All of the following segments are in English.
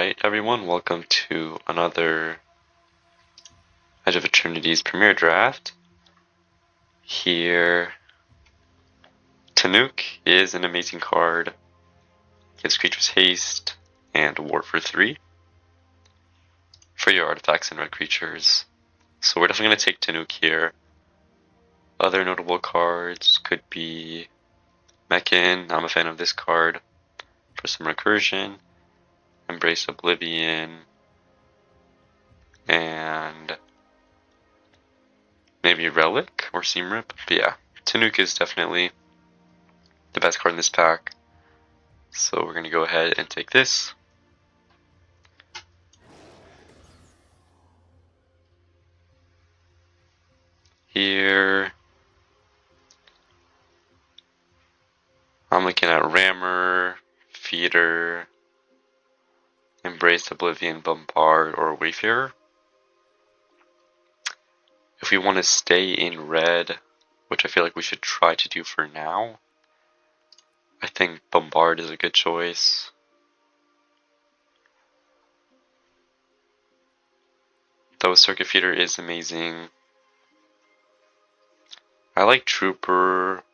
Alright everyone, welcome to another Edge of Eternities Premier Draft. Here, Temur is an amazing card. Gives creatures haste and war for 3 for your artifacts and red creatures. So we're definitely going to take Temur here. Other notable cards could be Mechan. I'm a fan of this card for some recursion. Embrace Oblivion, and maybe Relic or Seamrip. But yeah, Temur is definitely the best card in this pack. So we're going to go ahead and take this. Here, I'm looking at Rammer, Feeder, Embrace Oblivion, Bombard, or Wayfarer. If we want to stay in red, which I feel like we should try to do for now, I think Bombard is a good choice. Though Circuit Feeder is amazing. I like Trooper.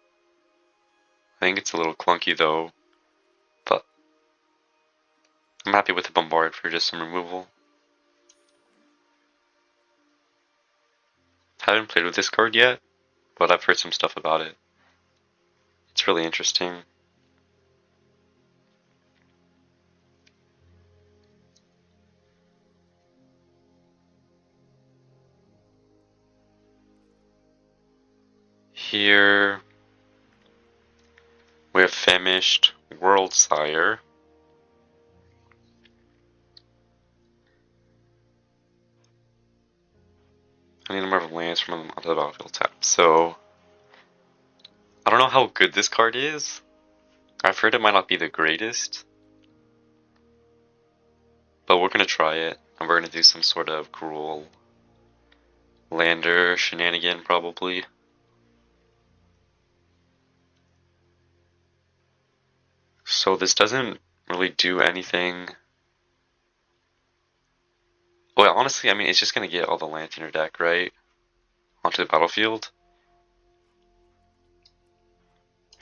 I think it's a little clunky though, but I'm happy with the Bombard for just some removal. Haven't played with this card yet, but I've heard some stuff about it. It's really interesting. Here we have Famished Worldsire. I need a number of lands from the battlefield tap. So I don't know how good this card is. I've heard it might not be the greatest, but we're gonna try it, and we're gonna do some sort of cruel lander shenanigan probably. So this doesn't really do anything. Well, honestly, I mean, it's just gonna get all the lands in your deck, right? Onto the battlefield.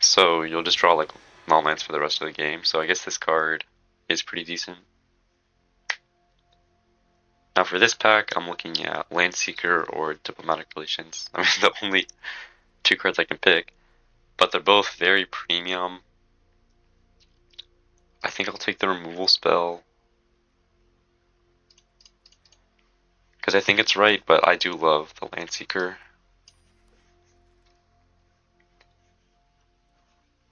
So you'll just draw like null lands for the rest of the game. So I guess this card is pretty decent. Now for this pack, I'm looking at Landseeker or Diplomatic Relations. I mean, the only two cards I can pick, but they're both very premium. I think I'll take the removal spell, because I think it's right, but I do love the Landseeker.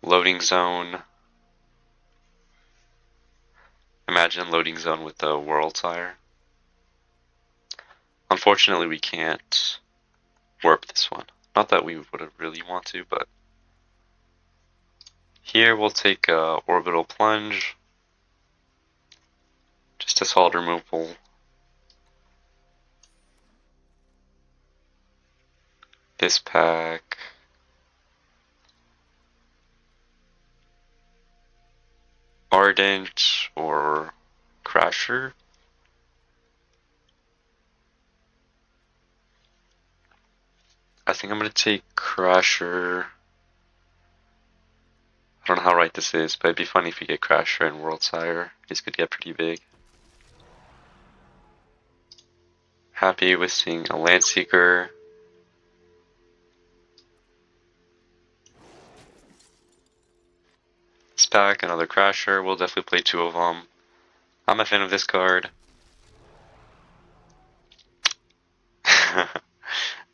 Loading Zone. Imagine Loading Zone with the Worldsire. Unfortunately, we can't warp this one. Not that we would really want to, but here we'll take Orbital Plunge. Just a solid removal. This pack. Ardent or Crasher. I think I'm going to take Crasher. I don't know how right this is, but it'd be funny if you get Crasher and Worldsire. These could get pretty big. Happy with seeing a Landseeker. This pack, another Crasher. We'll definitely play 2 of them. I'm a fan of this card.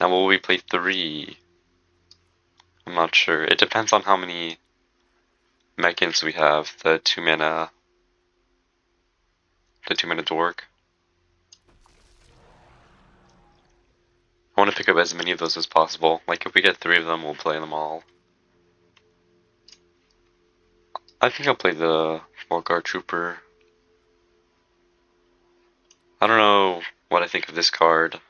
Now will we play 3? I'm not sure. It depends on how many Mechans we have. The 2 mana Dork. I want to pick up as many of those as possible. Like if we get 3 of them, we'll play them all. I think I'll play the Volgar Trooper. I don't know what I think of this card.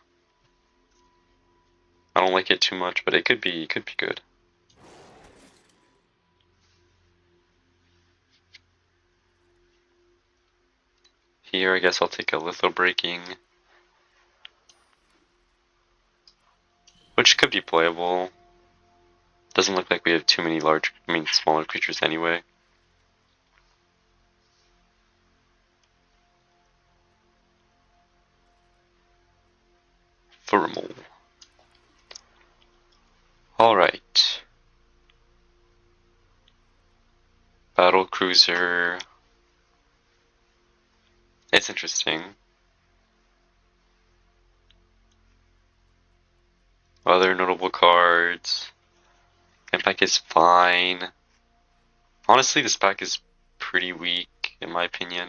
I don't like it too much, but it could be good. Here, I guess I'll take a Litho Breaking, which could be playable. Doesn't look like we have too many smaller creatures anyway. Thermal. Alright. Battle Cruiser. It's interesting. Other notable cards. Impact is fine. Honestly, this pack is pretty weak, in my opinion.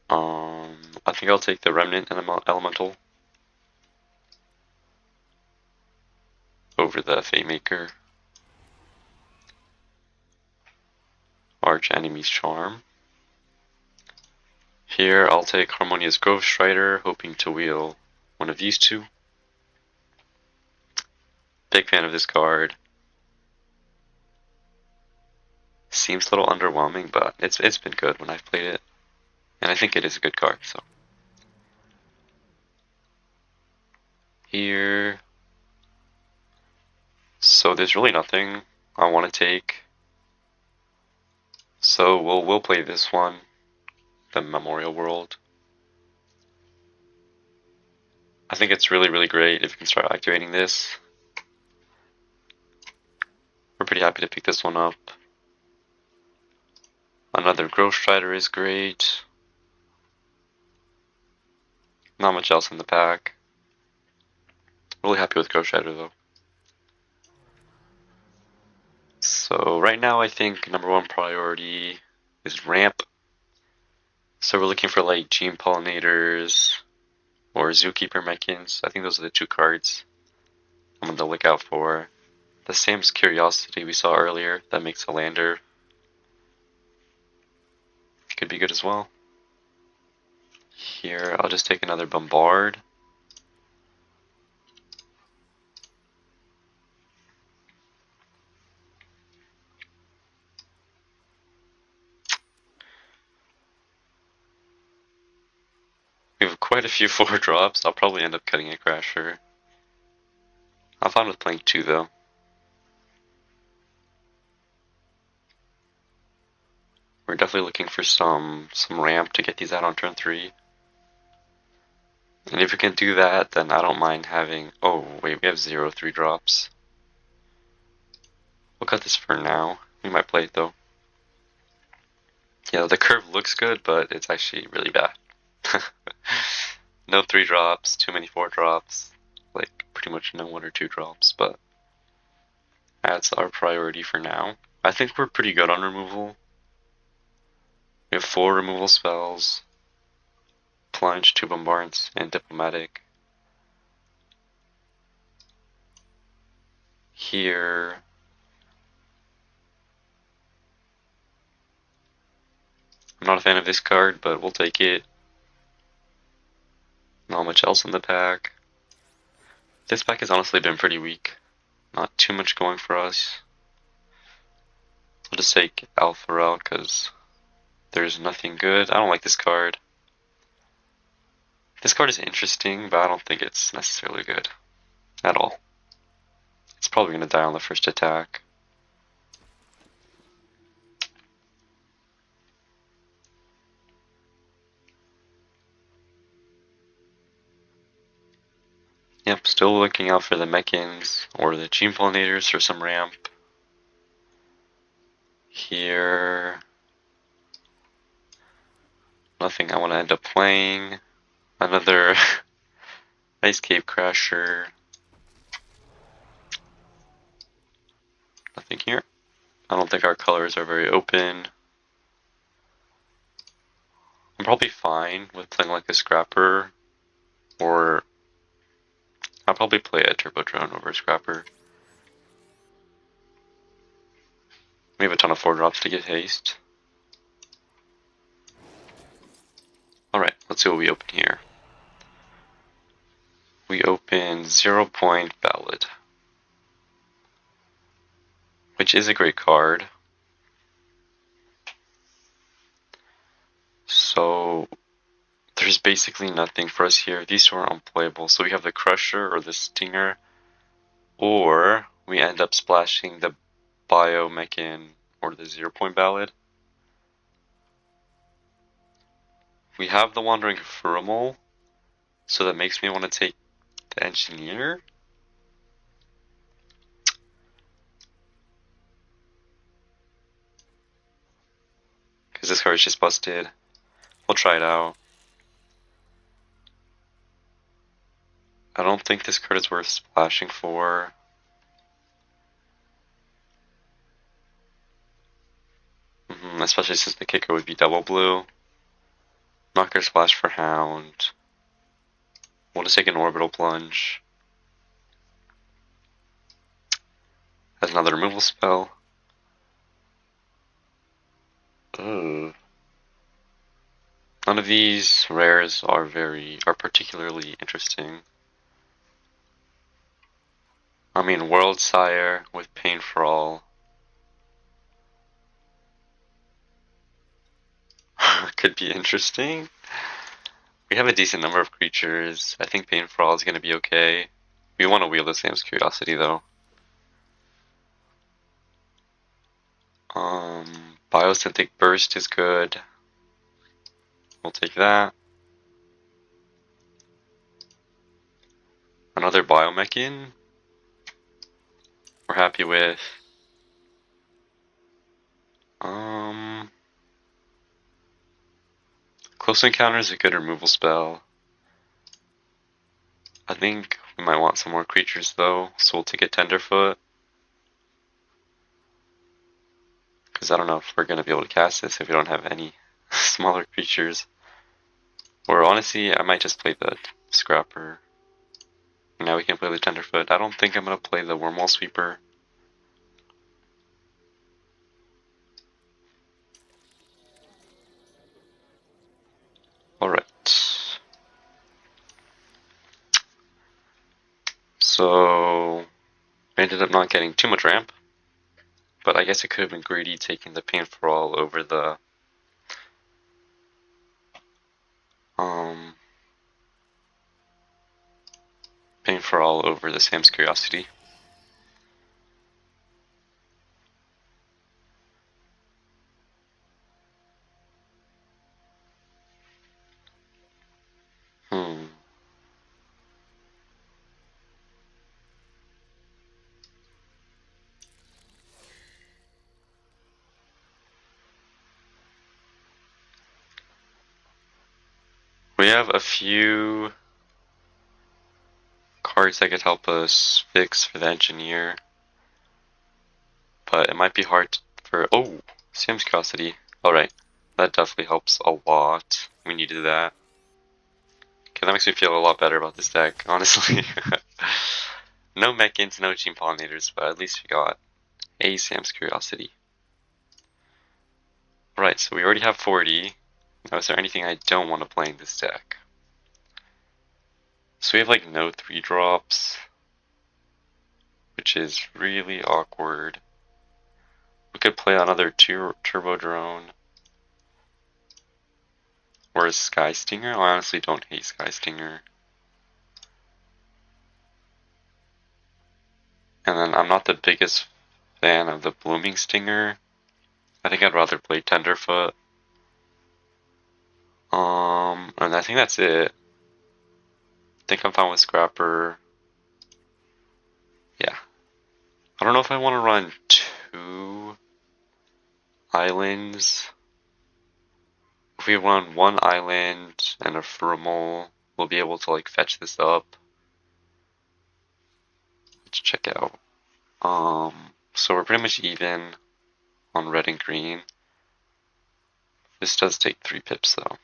I think I'll take the Remnant and the Elemental over the Fatemaker. Arch Enemy's Charm. Here, I'll take Harmonious Grove Strider, hoping to wheel one of these two. Big fan of this card. Seems a little underwhelming, but it's been good when I've played it. And I think it is a good card, so. Here. So there's really nothing I want to take. So we'll play this one, the Memorial World. I think it's really, really great if you can start activating this. We're pretty happy to pick this one up. Another Grove Strider is great. Not much else in the pack. Really happy with Grove Strider though. So right now I think number one priority is ramp. So we're looking for like Gene Pollinators or Zookeeper Mechans. I think those are the two cards I'm going to look out for. The Sam's Curiosity we saw earlier, that makes a lander. Could be good as well. Here, I'll just take another Bombard. We have quite a few 4-drops. I'll probably end up cutting a Crasher. I'm fine with playing 2 though. We're definitely looking for some ramp to get these out on turn 3. And if we can do that, then I don't mind having... Oh, wait, we have 0 3-drops. We'll cut this for now. We might play it though. Yeah, the curve looks good, but it's actually really bad. No 3-drops, too many 4-drops. Like, pretty much no 1 or 2 drops, but that's our priority for now. I think we're pretty good on removal. We have 4 removal spells. Plunge, 2 Bombards, and Diplomatic. Here... I'm not a fan of this card, but we'll take it. Not much else in the pack. This pack has honestly been pretty weak. Not too much going for us. I'll just take Alpha out because there's nothing good. I don't like this card. This card is interesting, but I don't think it's necessarily good at all. It's probably going to die on the first attack. Yep, still looking out for the Mechans or the Gene Pollinators for some ramp. Here... Nothing I want to end up playing. Another Ice Cave Crasher. Nothing here. I don't think our colors are very open. I'm probably fine with playing like a Scrapper, or I'll probably play a Turbo Drone over a Scrapper. We have a ton of 4-drops to get haste. Alright, let's see what we open here. We open 0 Point Ballad, which is a great card. So there's basically nothing for us here. These two are unplayable. So we have the Crusher or the Stinger, or we end up splashing the Biomechan or the 0-point Ballad. We have the Wandering Furmel, so that makes me want to take the Engineer. Because this card is just busted. We'll try it out. I don't think this card is worth splashing for. Especially since the kicker would be double blue. Not gonna splash for Hound. We'll just take an Orbital Plunge. Has another removal spell. Ugh. None of these rares are particularly interesting. I mean, World Sire with Pain for All could be interesting. We have a decent number of creatures. I think Pain for All is going to be okay. We want to wield the Sam's Curiosity though. Biosynthetic Burst is good. We'll take that. Another Biomechan. We're happy with. Close Encounter is a good removal spell. I think we might want some more creatures though, so we'll take a Tenderfoot. Because I don't know if we're going to be able to cast this if we don't have any smaller creatures. Or honestly, I might just play the Scrapper. Now we can play the Tenderfoot. I don't think I'm going to play the Wormhole Sweeper. Alright. So, I ended up not getting too much ramp. But I guess it could have been greedy taking the Pain for All over the Pain for All over the Sam's Curiosity. We have a few cards that could help us fix for the Engineer, but it might be hard for. Oh, Sam's Curiosity. Alright, that definitely helps a lot. We needed that. Okay, that makes me feel a lot better about this deck, honestly. No Mechans, no Gene Pollinators, but at least we got a Sam's Curiosity. Right, so we already have 40. Now, is there anything I don't want to play in this deck? So we have like no 3-drops, which is really awkward. We could play another Turbo Drone or a Sky Stinger. I honestly don't hate Sky Stinger. And then I'm not the biggest fan of the Blooming Stinger. I think I'd rather play Tenderfoot. And I think that's it. I think I'm fine with Scrapper. Yeah. I don't know if I want to run 2 islands. If we run 1 island and a Furmel, we'll be able to like fetch this up. Let's check out. So we're pretty much even on red and green. This does take 3 pips though.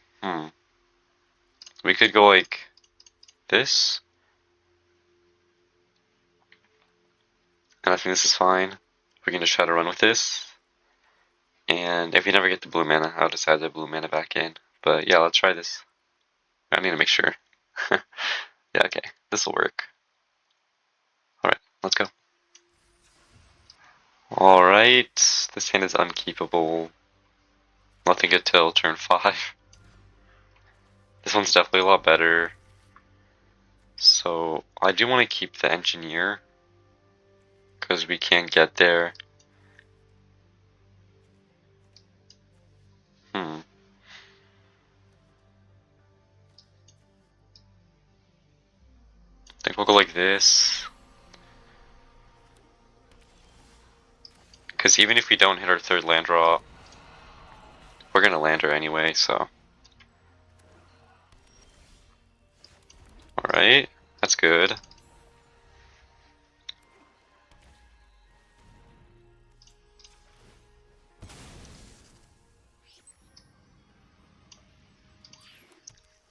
We could go like this. And I think this is fine. We're going to try to run with this. And if we never get the blue mana, I'll just add the blue mana back in. But yeah, let's try this. I need to make sure. Yeah, okay. This will work. Alright, let's go. Alright, this hand is unkeepable. Nothing good till turn 5. This one's definitely a lot better. So I do want to keep the engineer because we can't get there. I think we'll go like this. Because even if we don't hit our third land draw, we're gonna land her anyway, so. Alright, that's good.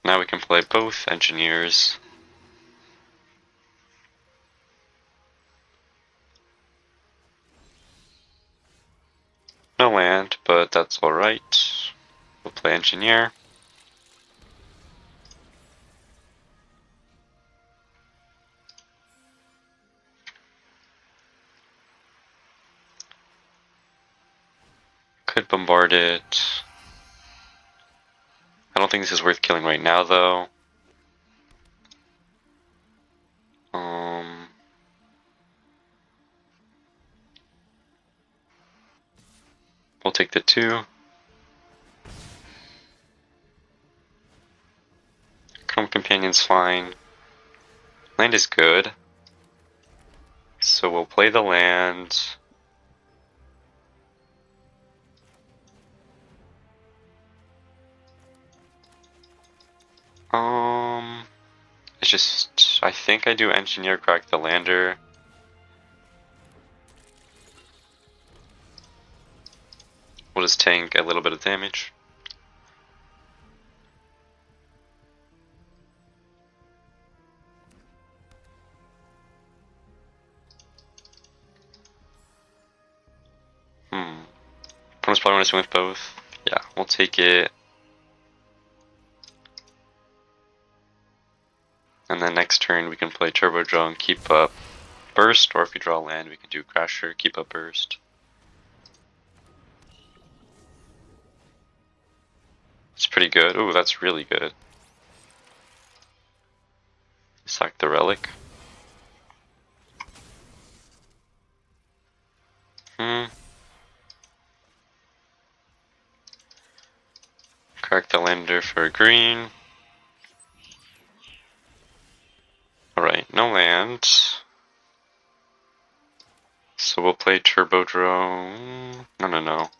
Now we can play both engineers. No land, but that's alright. We'll play engineer. Could bombard it. I don't think this is worth killing right now, though. We'll take the 2. Chrome Companion's fine. Land is good. So we'll play the land. It's just, I think I do engineer, crack the lander. We'll just tank a little bit of damage. Opponent's probably want to swing with both. Yeah, we'll take it. And then next turn we can play Turbo Drone, keep up burst, or if we draw land we can do Crasher, keep up burst. It's pretty good. Ooh, that's really good. Sack the relic. Crack the lander for green. Alright, no land. So we'll play Turbo Drone. No.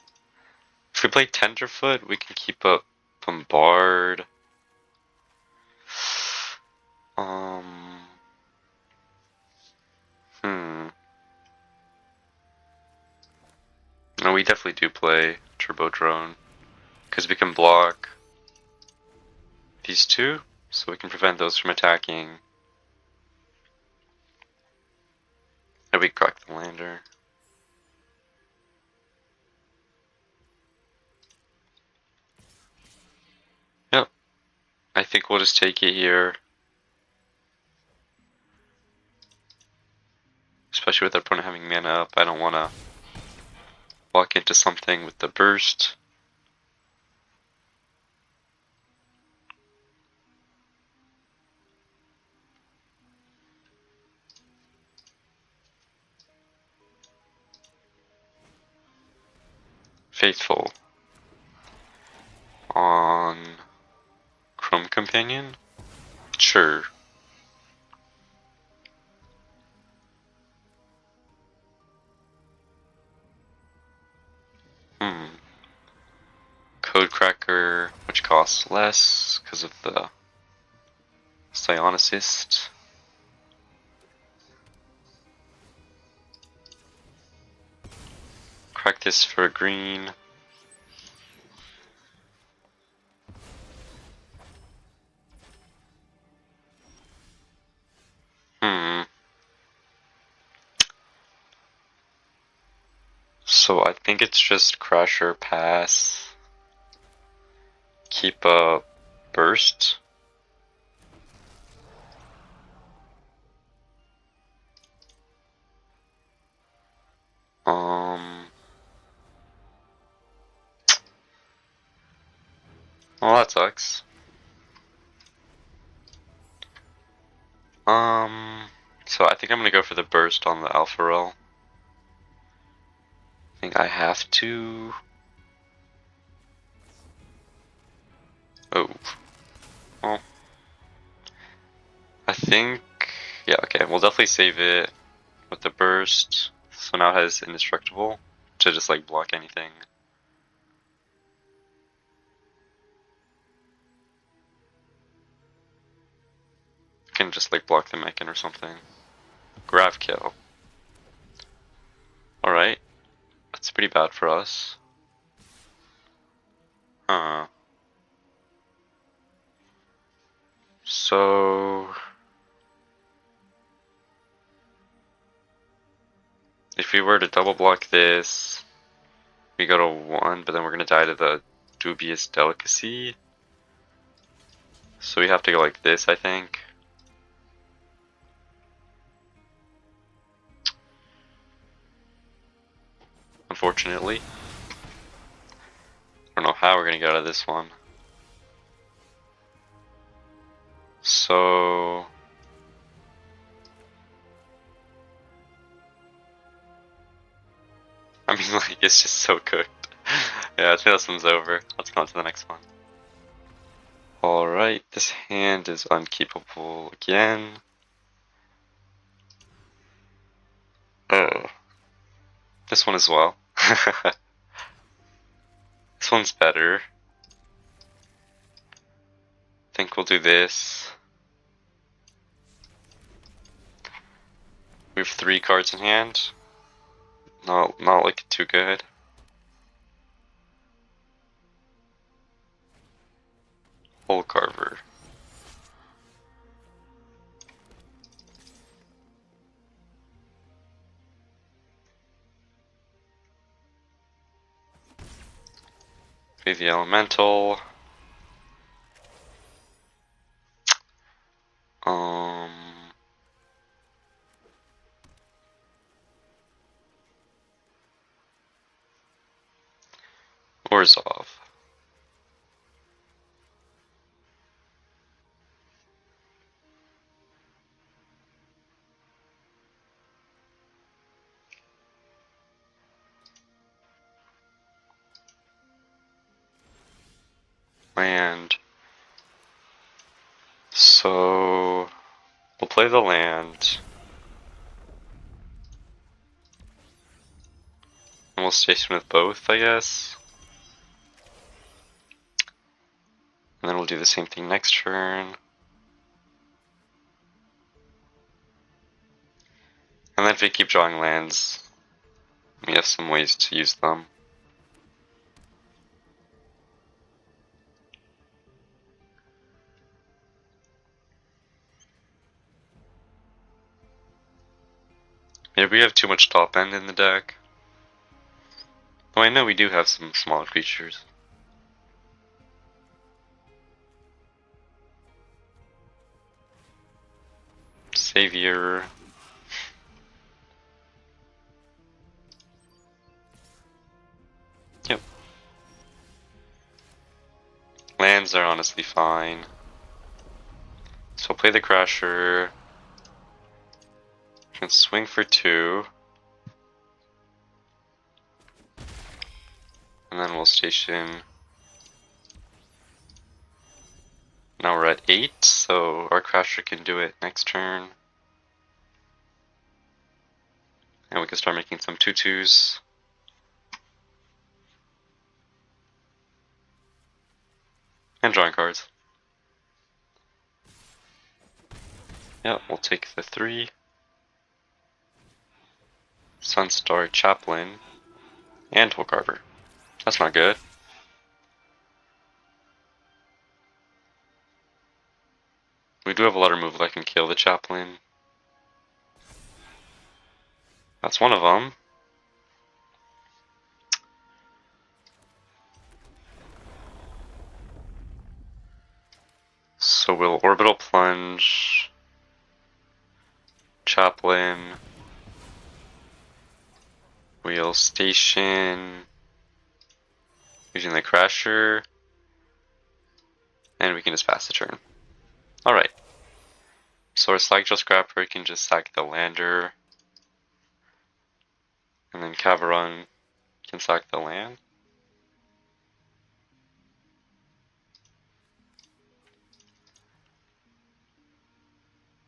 If we play Tenderfoot, we can keep up Bombard. No, we definitely do play Turbo Drone. Because we can block these 2, so we can prevent those from attacking. And we crack the lander. Yep. I think we'll just take it here. Especially with our opponent having mana up, I don't want to walk into something with the burst. Faithful. On Chrome Companion? Sure. Code Cracker, which costs less because of the Psionicist. Crack this for green. So I think it's just Crusher, pass, keep a burst. Well, that sucks. So I think I'm gonna go for the burst on the Alpha Roll. I think I have to. Oh. Well. I think. Yeah, okay. We'll definitely save it with the burst. So now it has indestructible to just like block anything. Can just like block the Mechan or something. Grav kill. Alright. That's pretty bad for us. Huh. So if we were to double block this, we go to 1, but then we're gonna die to the dubious delicacy. So we have to go like this, I think. Unfortunately. I don't know how we're gonna get out of this one. So I mean, like, it's just so cooked. Yeah, I think this one's over. Let's go on to the next one. Alright, this hand is unkeepable again. Oh. This one as well. This one's better. I think we'll do this. We have 3 cards in hand. Not like too good. Hole Carver. Pay the Elemental. Orzhov. Land. So we'll play the land. And we'll station with both, I guess. And then we'll do the same thing next turn. And then if we keep drawing lands, we have some ways to use them. Maybe we have too much top end in the deck. Though I know we do have some smaller creatures. Savior. Yep. Lands are honestly fine. So I'll play the Crasher. Can swing for 2. And then we'll station. Now we're at 8, so our Crasher can do it next turn. And we can start making some 2/2s. And drawing cards. Yeah, we'll take the 3. Sunstar Chaplain. And Hole Carver. That's not good. We do have a lot of moves that can kill the Chaplain. That's one of them. So we'll Orbital Plunge. Chaplain. We'll station using the Crasher. And we can just pass the turn. Alright. So So our Slagjaw Scrapper can just sack the lander. And then Caveron can sack the land.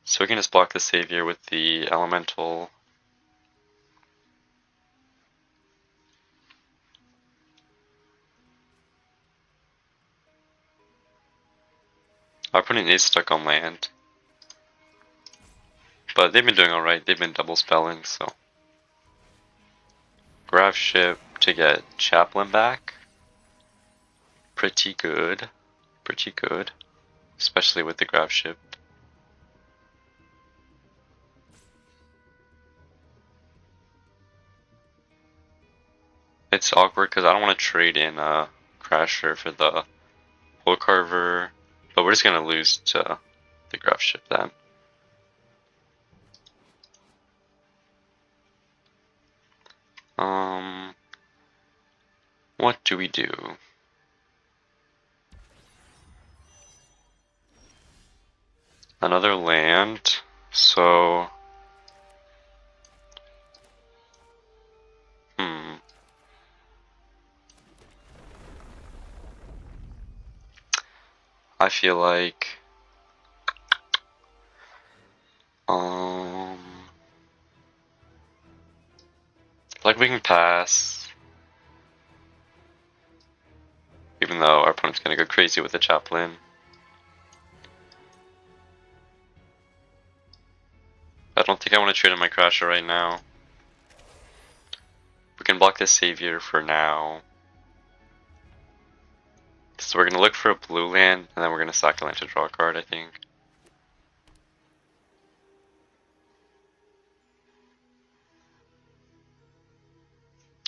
So we can just block the Savior with the Elemental. Our opponent is stuck on land. But they've been doing alright, they've been double spelling, so. Grav Ship to get Chaplain back. Pretty good. Pretty good. Especially with the Grav Ship. It's awkward because I don't want to trade in a Crasher for the Hole Carver, but we're just going to lose to the Grav Ship then. What do we do? Another land, so... I feel like... we can pass. Even though our opponent's gonna go crazy with the Chaplain. I don't think I want to trade in my Crasher right now. We can block the Savior for now. So we're gonna look for a blue land, and then we're gonna sack a land to draw a card, I think.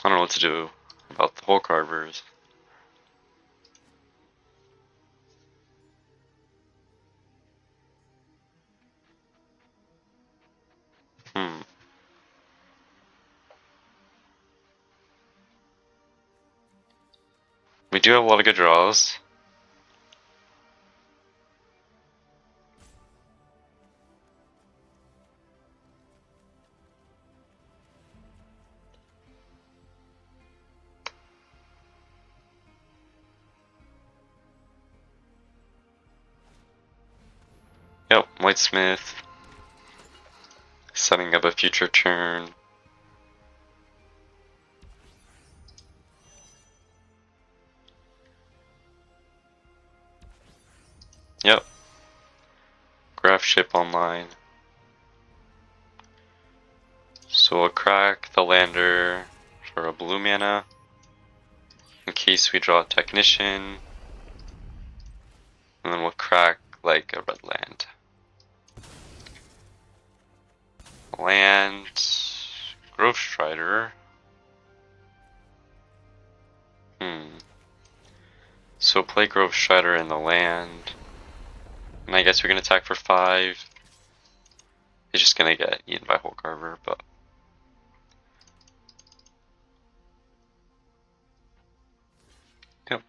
I don't know what to do about the Hole Carvers. We do have a lot of good draws. Yep, Whitesmith. Setting up a future turn. Yep. Grav Ship online. So we'll crack the lander for a blue mana. In case we draw a Technician. And then we'll crack like a red land. Land. Grove Strider. So play Grove Strider in the land. And I guess we can attack for 5. He's just gonna get eaten by Hole Carver, but... Yep.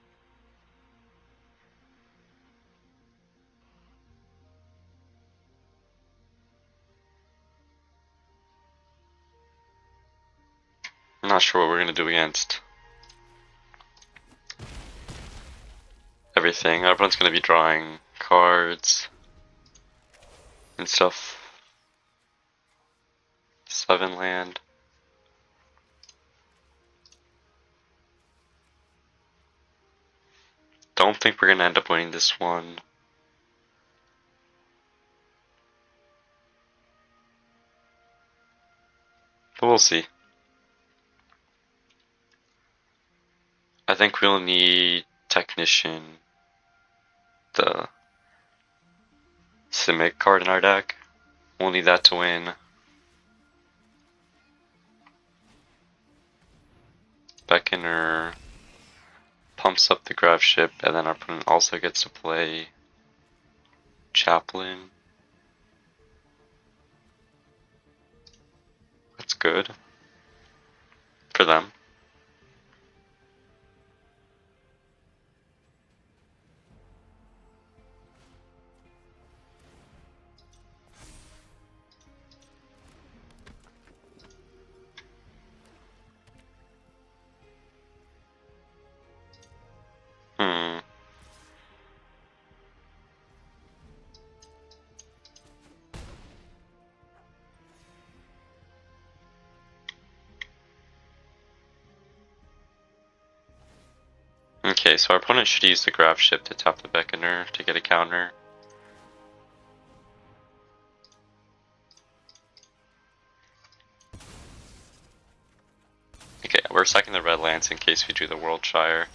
I'm not sure what we're gonna do against everything. Our opponent's gonna be drawing cards and stuff. 7 land. Don't think we're gonna end up winning this one. But we'll see. I think we'll need Technician, the Simic card in our deck. We'll need that to win. Beckoner pumps up the Grav Ship, and then our opponent also gets to play Chaplain. That's good for them. Okay, so our opponent should use the grab ship to tap the Beckoner to get a counter. Okay, we're sacking the red lands in case we do the Worldshire.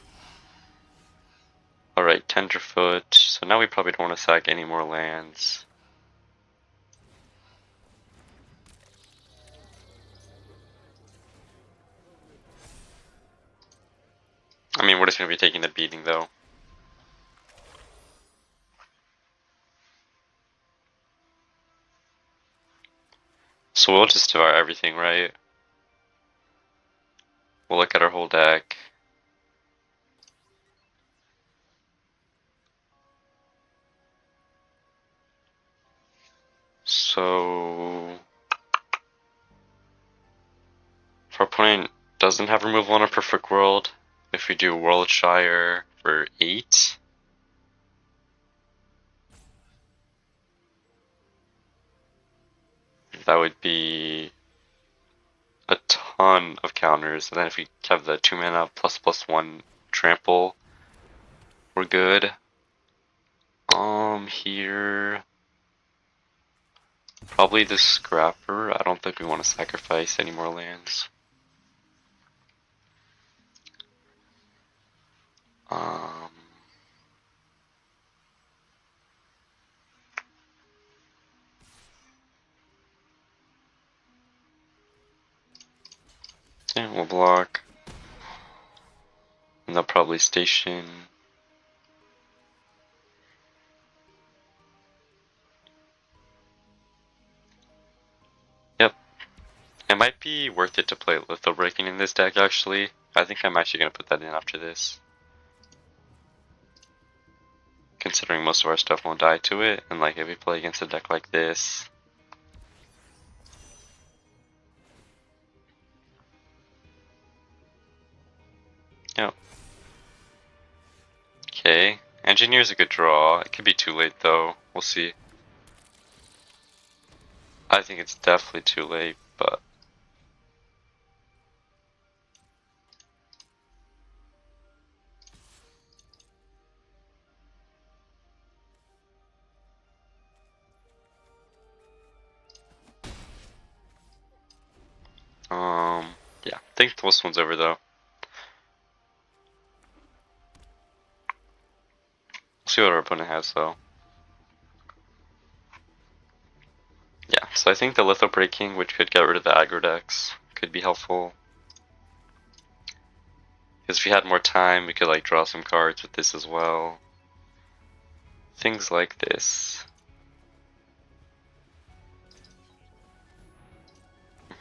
Alright, Tenderfoot. So now we probably don't want to sack any more lands. I mean, we're just going to be taking the beating though. So we'll just devour everything, right? We'll look at our whole deck. So if our opponent doesn't have removal in a perfect world, if we do Worldshire for 8, that would be a ton of counters. And then if we have the 2 mana ++1 trample, we're good. Here probably the Scrapper. I don't think we want to sacrifice any more lands. Yeah, we'll block. And they'll probably station. Yep. It might be worth it to play Litho Breaking in this deck, actually. I think I'm actually going to put that in after this. Considering most of our stuff won't die to it, and like if we play against a deck like this. Yep. Okay. Engineer's a good draw. It could be too late though. We'll see. I think it's definitely too late, but yeah, I think this one's over though. We'll see what our opponent has though. Yeah, so I think the Litho Breaking, which could get rid of the aggro decks, could be helpful. Because if we had more time, we could like draw some cards with this as well. Things like this.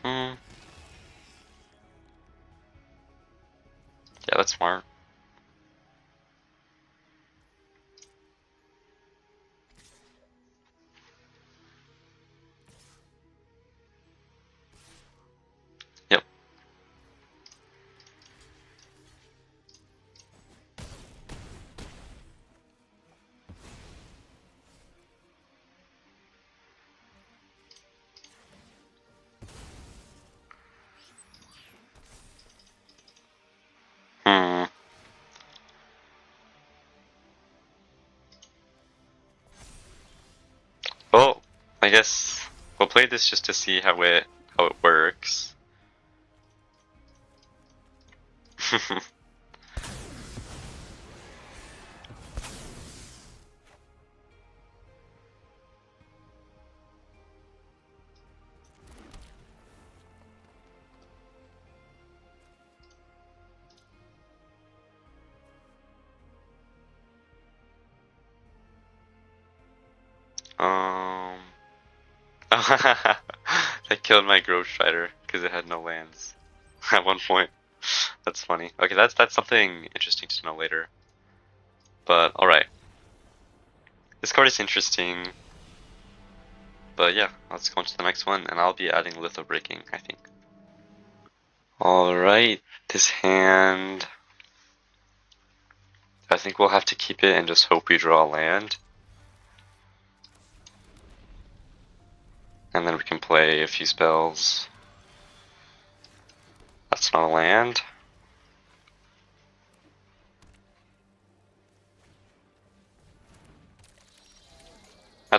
Yeah, that's smart. Yep. Well, I guess we'll play this just to see how it works. They killed my Grove Strider because it had no lands at one point. That's funny. Okay, that's something interesting to know later. But alright. This card is interesting. But yeah, let's go on to the next one, and I'll be adding Litho Breaking, I think. Alright, this hand. I think we'll have to keep it and just hope we draw a land. And then we can play a few spells. That's not a land.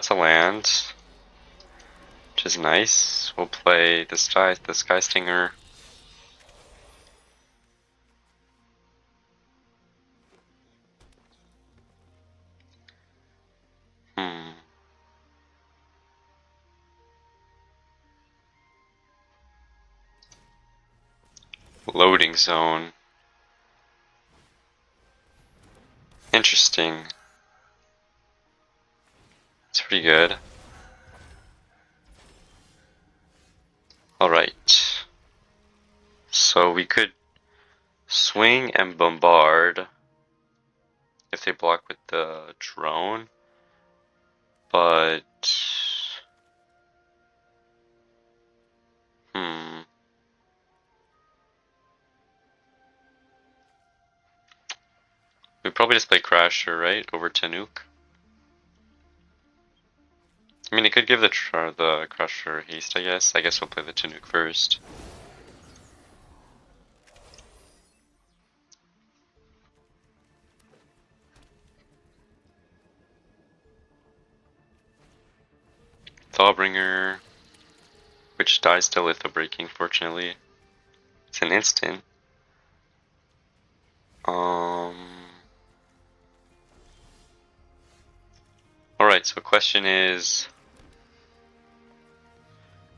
That's a land, which is nice. We'll play the Sky Stinger. Loading zone. Interesting. It's pretty good. Alright. So we could swing and bombard if they block with the drone, but we probably just play Crasher, right, over Tenuk. I mean, it could give the Crusher haste, I guess. I guess we'll play the Tenuk first. Thawbringer, which dies to Litho Breaking, fortunately. It's an instant. Alright, so question is,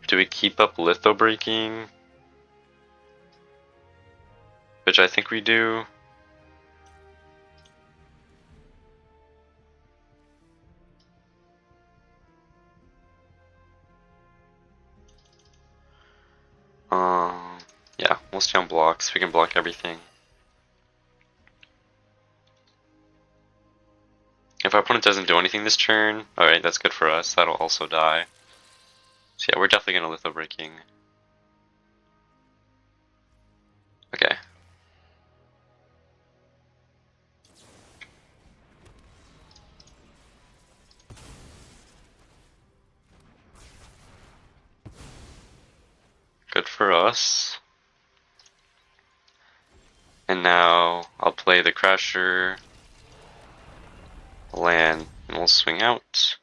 do we keep up Litho Breaking? Which I think we do. Yeah, we'll stay on blocks. We can block everything. If our opponent doesn't do anything this turn, alright, that's good for us. That'll also die. So yeah, we're definitely gonna Litho Breaking. Okay. Good for us. And now I'll play the Crasher, land, and we'll swing out.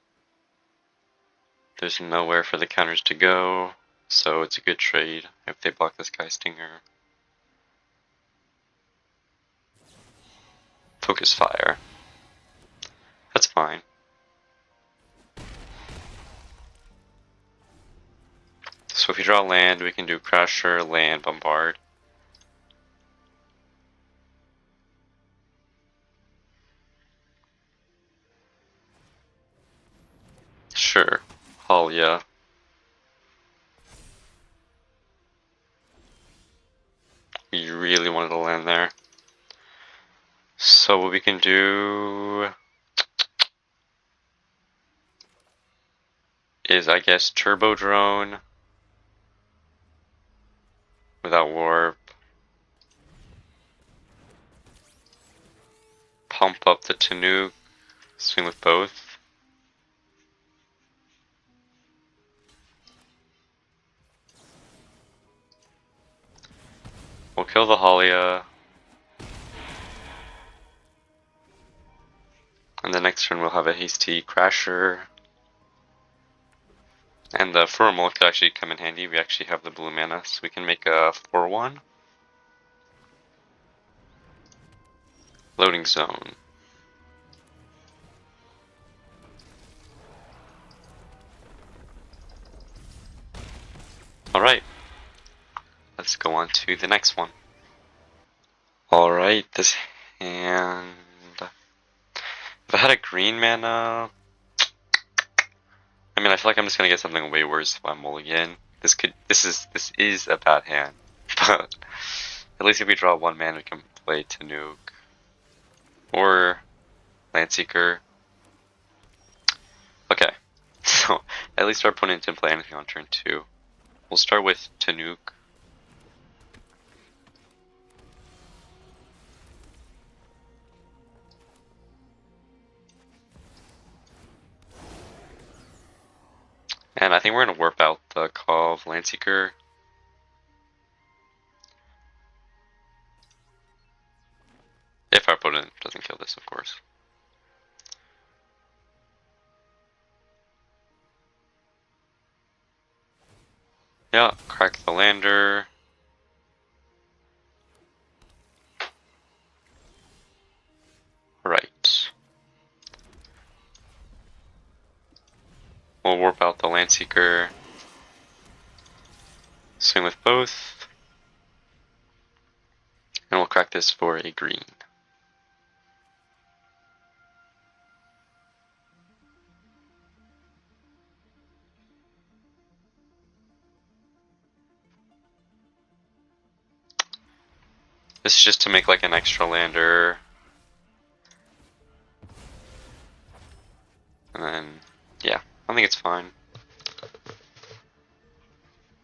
There's nowhere for the counters to go, so it's a good trade if they block the Sky Stinger. Focus Fire. That's fine. So if you draw land, we can do Crasher, land, bombard. Sure. Halia. We really wanted to land there. So what we can do is, I guess, Turbo Drone without warp. Pump up the Tenuk, swing with both. We'll kill the Halia. And the next turn we'll have a hasty Crasher. And the Furmel could actually come in handy. We actually have the blue mana, so we can make a 4-1. Loading zone. Alright. Let's go on to the next one. Alright, this hand. If I had a green mana, I mean, I feel like I'm just gonna get something way worse if I mulligan. This is a bad hand, but at least if we draw one mana, we can play Tenuk or Landseeker. Okay, so at least our opponent didn't play anything on turn 2. We'll start with Tenuk. And I think we're going to warp out the Call of Landseeker. If our opponent doesn't kill this, of course. Yeah, crack the lander. Right. We'll warp out the Landseeker. Swing with both. And we'll crack this for a green. This is just to make like an extra lander. And then, yeah, I think it's fine.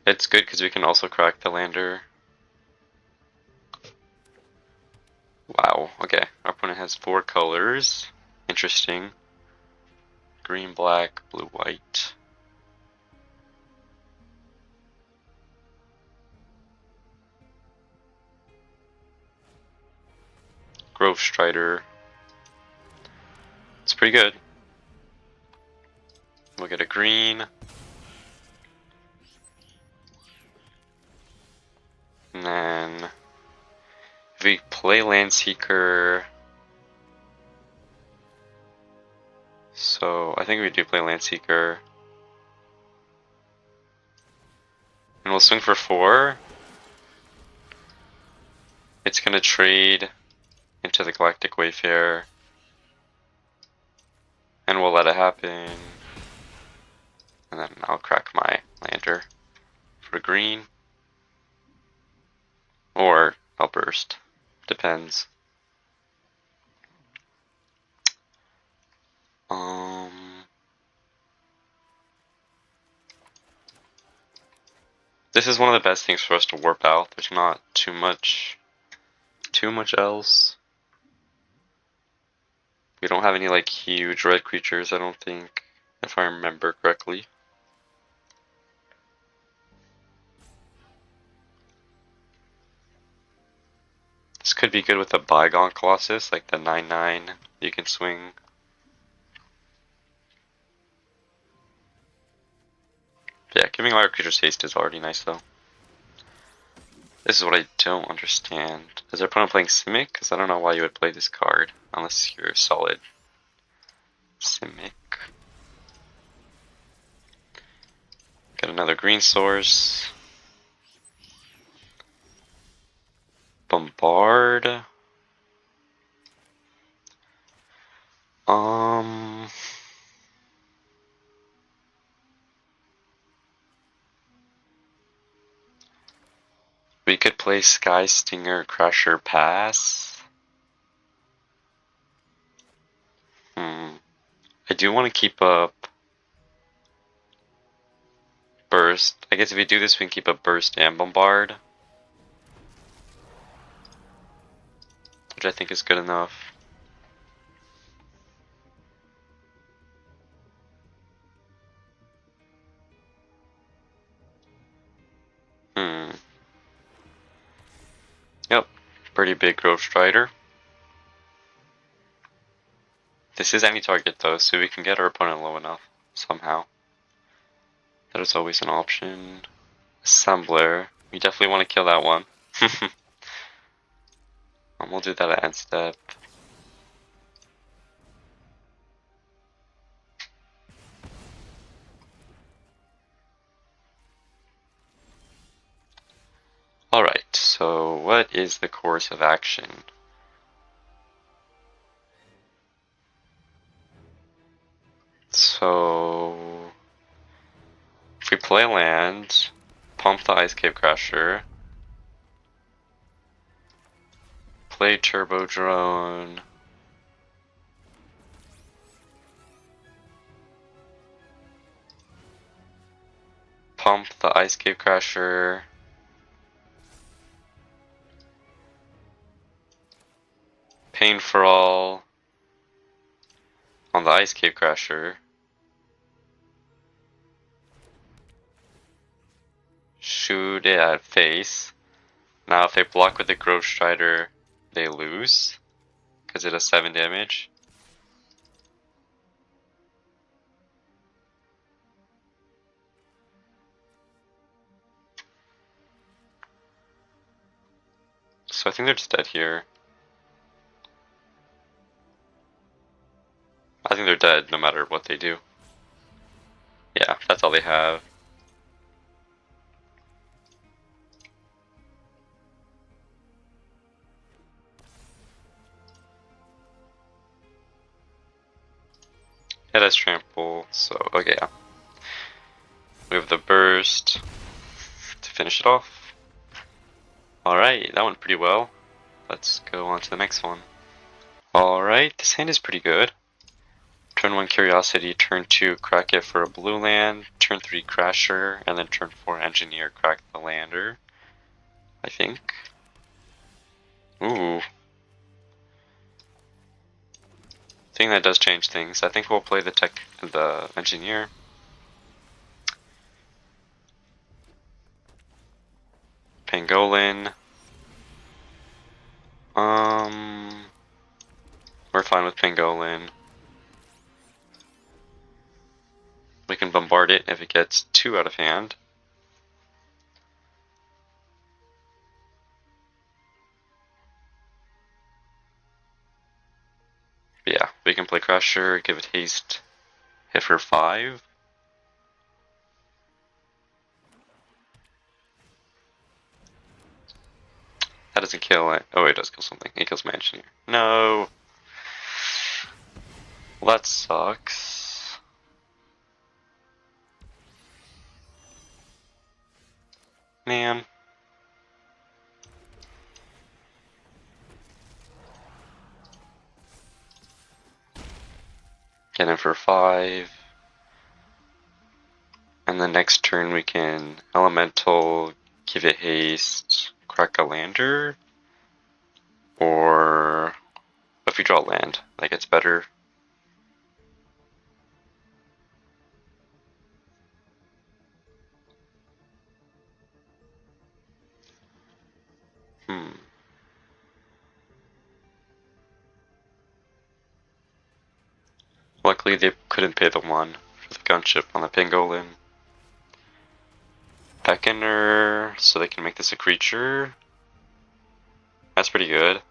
It's good because we can also crack the lander. Wow, okay. Our opponent has 4 colors. Interesting. Green, black, blue, white. Grove Strider. It's pretty good. We'll get a green. And then if we play Landseeker, so I think we do play Landseeker. And we'll swing for 4. It's gonna trade into the Galactic Wayfarer. And we'll let it happen. And then I'll crack my lander for green. Or I'll burst. Depends. This is one of the best things for us to warp out. There's not too much else. We don't have any like huge red creatures, I don't think, if I remember correctly. This could be good with a Bygone Colossus, like the 9/9 you can swing. Yeah, giving all our creatures haste is already nice though. This is what I don't understand. Is our opponent playing Simic? Because I don't know why you would play this card, unless you're solid. Simic. Got another green source. Bombard. We could play Sky Stinger, Crusher, Pass. I do want to keep up Burst. I guess if we do this, we can keep up Burst and Bombard, which I think is good enough. Yep, pretty big Grove Strider. This is any target though, so we can get our opponent low enough somehow. That is always an option. Assembler. We definitely want to kill that one. We'll do that at end step. Alright, so what is the course of action? So if we play land, pump the Ice Cave Crasher, play Turbo Drone, pump the Ice Cave Crasher, Pain for All on the Ice Cave Crasher, shoot it at face. Now if they block with the Grove Strider, they lose, because it does 7 damage. So I think they're just dead here. I think they're dead no matter what they do. Yeah, that's all they have. It has trample, so okay, yeah. We have the burst to finish it off. Alright, that went pretty well. Let's go on to the next one. Alright, this hand is pretty good. Turn 1 Curiosity, turn 2 Crack it for a blue land, turn 3 Crasher, and then turn 4 Engineer, crack the lander. I think. Ooh. I think that does change things. I think we'll play the Engineer. Pangolin. We're fine with Pangolin. We can bombard it if it gets too out of hand. But yeah, we can play Crasher, give it haste, hit for 5. That doesn't kill it. Oh, it does kill something. It kills my Engineer. No! Well, that sucks. Man. Get in for 5. And the next turn we can Elemental, give it haste, crack a lander. Or if we draw land, that gets better. Luckily they couldn't pay the 1 for the gunship on the Pangolin. Beckoner, so they can make this a creature. That's pretty good.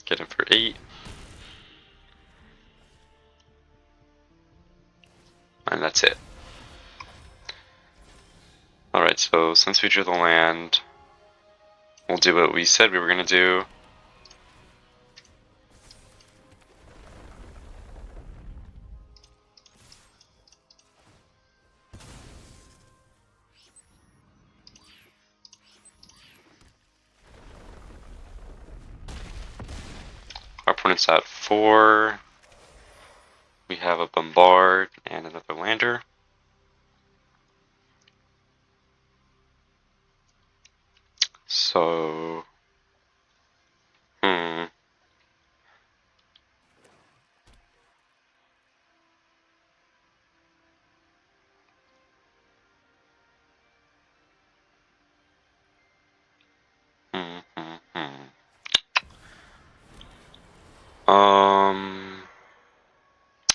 Get him for 8. And that's it. Alright, so since we drew the land, we'll do what we said we were going to do. Our opponent's at 4. We have a Bombard and another lander. So,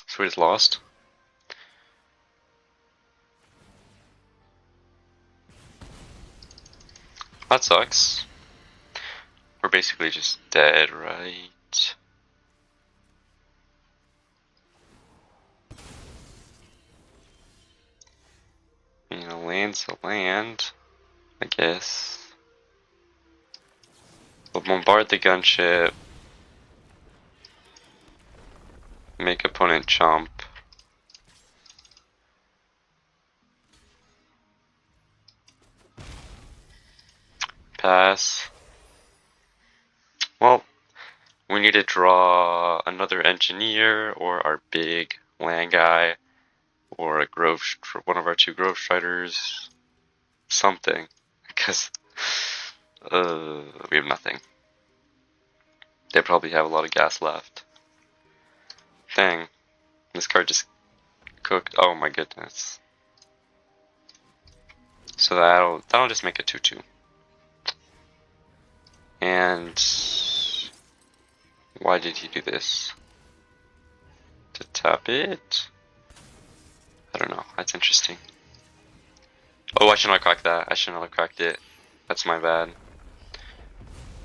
so we just lost. That sucks. We're basically just dead, right? You know, land's a land, I guess. We'll bombard the gunship. Make opponent chomp. Pass. Well, we need to draw another engineer or our big land guy or a one of our 2 Grove Striders. Something. Because we have nothing. They probably have a lot of gas left. Dang. This card just cooked. Oh my goodness. So that'll just make a 2/2. And why did he do this? To tap it? I don't know. That's interesting. Oh, I should not have cracked that. I should not have cracked it. That's my bad.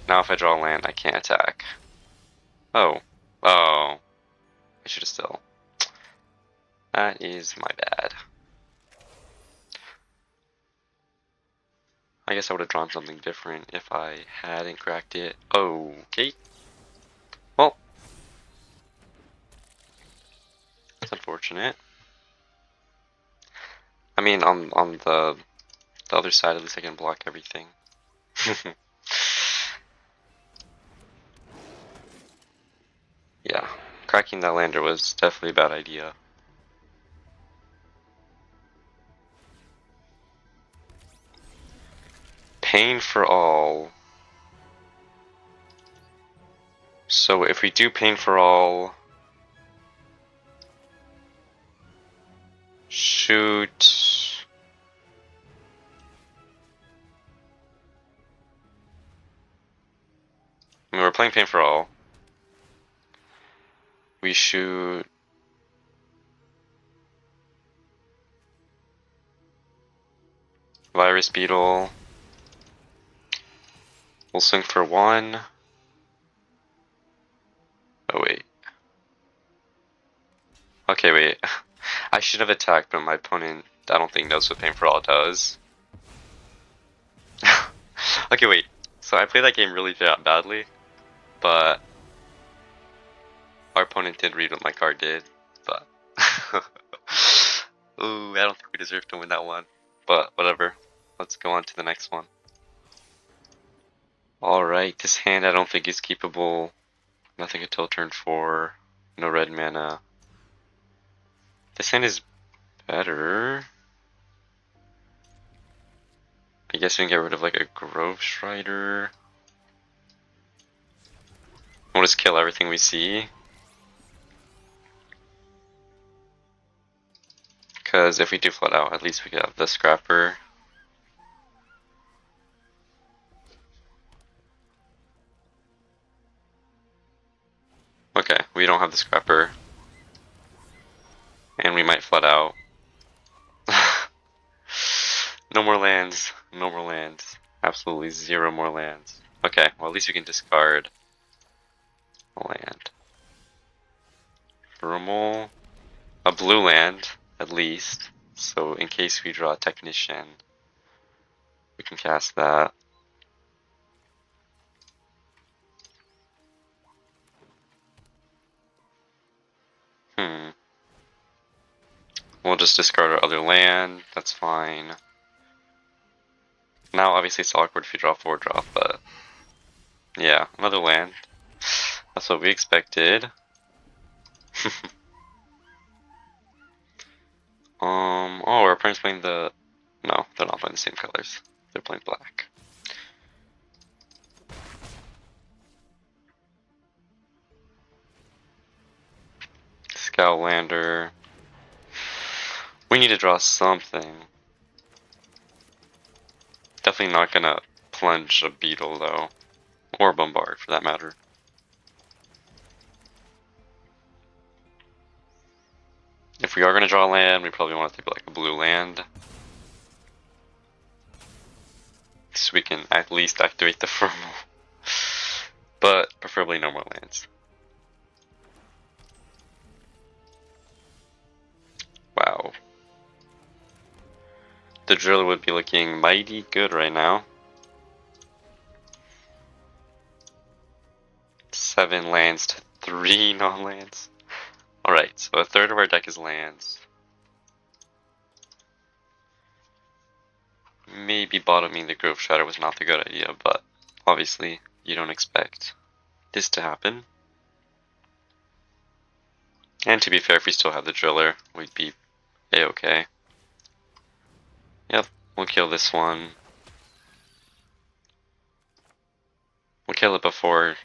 Now if I draw land, I can't attack. Oh. Oh. I should have still. That is my bad. I guess I would have drawn something different if I hadn't cracked it. Okay. Well. That's unfortunate. I mean, on the other side, at least I can block everything. Yeah. Cracking that lander was definitely a bad idea. Pain for all. So if we do pain for all, shoot. I mean, we're playing pain for all. We shoot. Virus Beetle. We'll swing for 1. Oh wait. Okay, wait. I should have attacked, but my opponent, I don't think knows what pain for all does. Okay, wait. So I played that game really badly, but our opponent did read what my card did, but ooh, I don't think we deserve to win that one. But whatever. Let's go on to the next one. Alright, this hand I don't think is keepable. Nothing until turn 4. No red mana. This hand is better. I guess we can get rid of like a Grove Strider. We'll just kill everything we see. Because if we do flood out, at least we could have the Scrapper. Okay, we don't have the Scrapper. And we might flood out. No more lands. No more lands. Absolutely 0 more lands. Okay, well at least we can discard a land. Thermal. A blue land, at least. So in case we draw a Technician, we can cast that. We'll just discard our other land, that's fine. Now obviously it's awkward if you draw 4 drop, but yeah, another land. That's what we expected. Oh, our opponent's playing the... No, they're not playing the same colors. They're playing black. Scoutlander. We need to draw something. Definitely not gonna plunge a Beetle though. Or Bombard for that matter. If we are gonna draw land, we probably want to think like a blue land. So we can at least activate the Thermal. But preferably no more lands. Wow. The Driller would be looking mighty good right now. 7 lands to 3 non-lands. Alright, so a third of our deck is lands. Maybe bottoming the Grove Shatter was not the good idea, but obviously you don't expect this to happen. And to be fair, if we still have the Driller, we'd be a-okay. Yep, we'll kill this one. We'll kill it before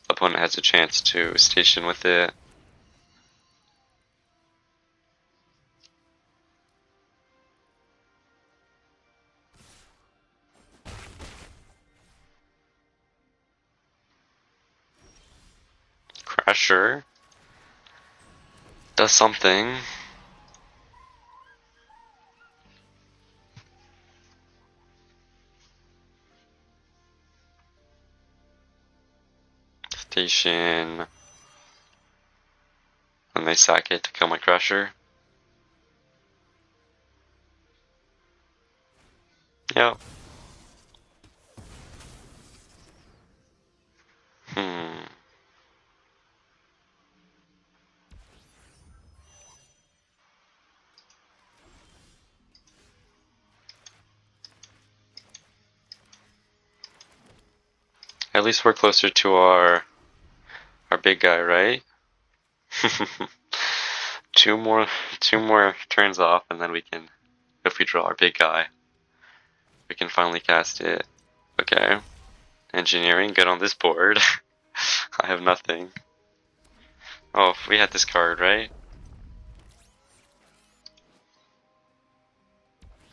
the opponent has a chance to station with it. Crasher does something. station. And they sack it to kill my Crusher. Yep. At least we're closer to our big guy, right? two more turns off, and then we can, if we draw our big guy, we can finally cast it. Okay. Engineering, good on this board. I have nothing. Oh, we had this card, right?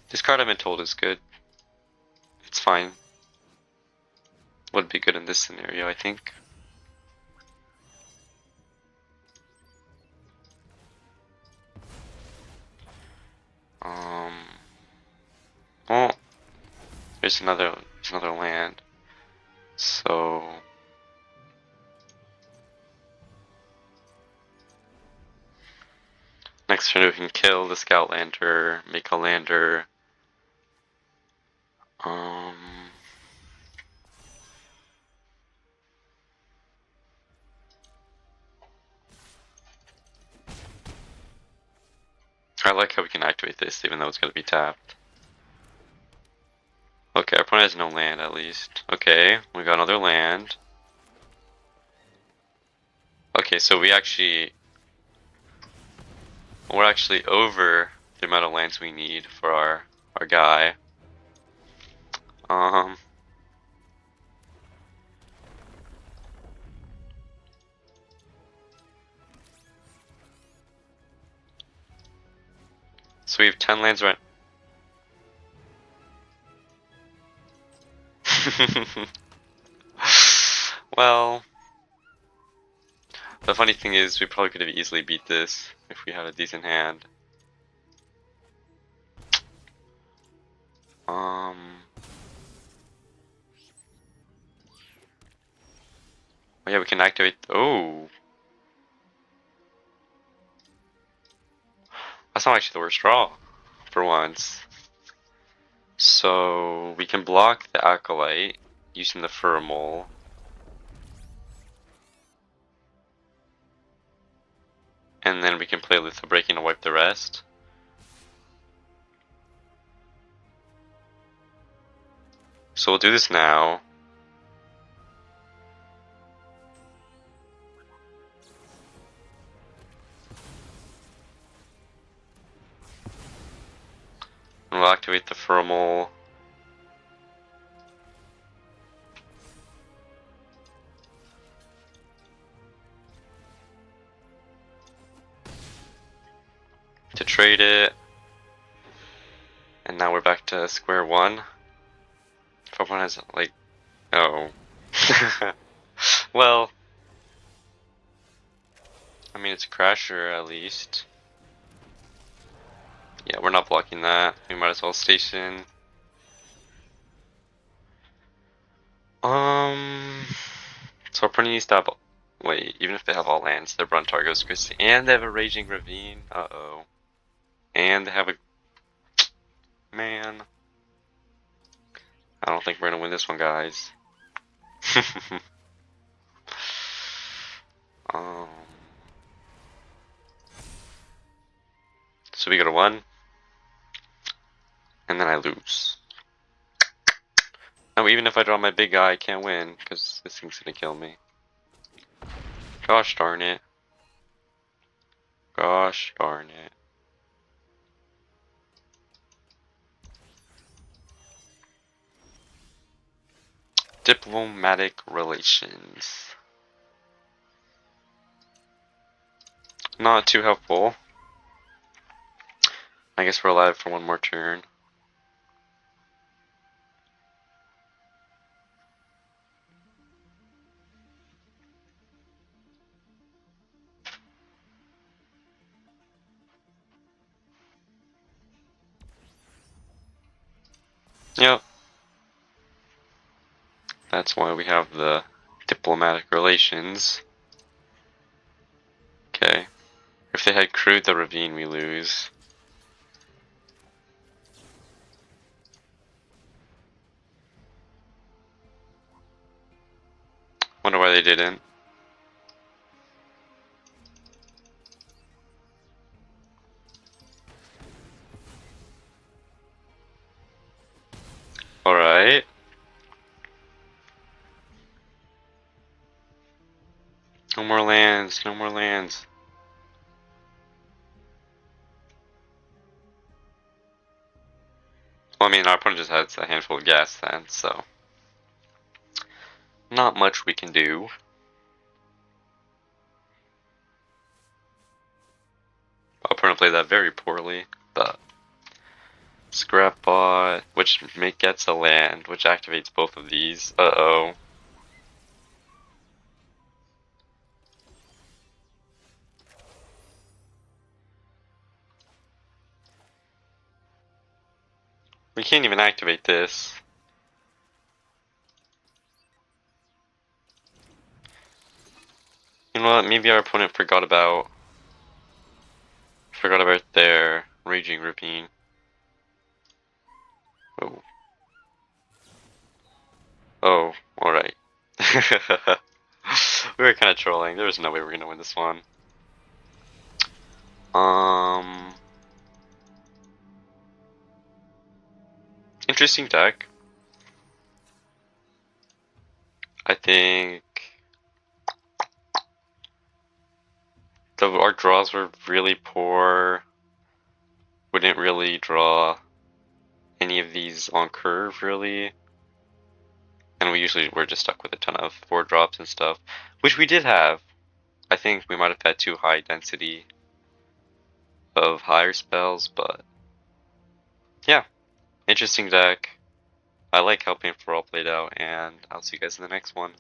This card I've been told is good. It's fine. Would be good in this scenario, I think. Well, there's another land. So next turn we can kill the Scout Lander, make a lander. I like how we can activate this even though it's going to be tapped. Okay, our opponent has no land at least. Okay, we got another land. Okay, so we're actually over the amount of lands we need for our guy. So we have 10 lands right. Well, the funny thing is we probably could have easily beat this if we had a decent hand. Oh yeah, we can activate. Oh, that's not actually the worst draw for once. So we can block the Acolyte using the Furmole. And then we can play Lethal Breaking to wipe the rest. So we'll do this now. And we'll activate the Furmole. To trade it. And now we're back to square one. If everyone has, like, oh. Well, I mean, it's a Crasher at least. Yeah, we're not blocking that. We might as well station. So our opponent needs to have. Wait, even if they have all lands, their Bruntargo's Christie, and they have a Raging Ravine. Uh-oh. And they have a. Man. I don't think we're gonna win this one, guys. So we go to 1. And then I lose. Now, even if I draw my big guy, I can't win, because this thing's gonna kill me. Gosh darn it. Gosh darn it. Diplomatic relations. Not too helpful. I guess we're alive for one more turn. Yep. That's why we have the diplomatic relations. Okay. If they had crewed the ravine, we lose. Wonder why they didn't. Alright. No more lands, no more lands. Well, I mean, our opponent just has a handful of gas then, so not much we can do. Our opponent played that very poorly, but scrap bot, which gets a land, which activates both of these. Uh-oh. We can't even activate this. You know what, maybe our opponent forgot about their Raging Ravine. Oh. Oh, alright. We were kinda trolling. There was no way we were gonna win this one. Interesting deck. I think our draws were really poor. We didn't really draw any of these on curve, really. And we usually were just stuck with a ton of 4-drops and stuff, which we did have. I think we might have had too high density of higher spells, but yeah, interesting deck. I like how Painful all played out, and I'll see you guys in the next one.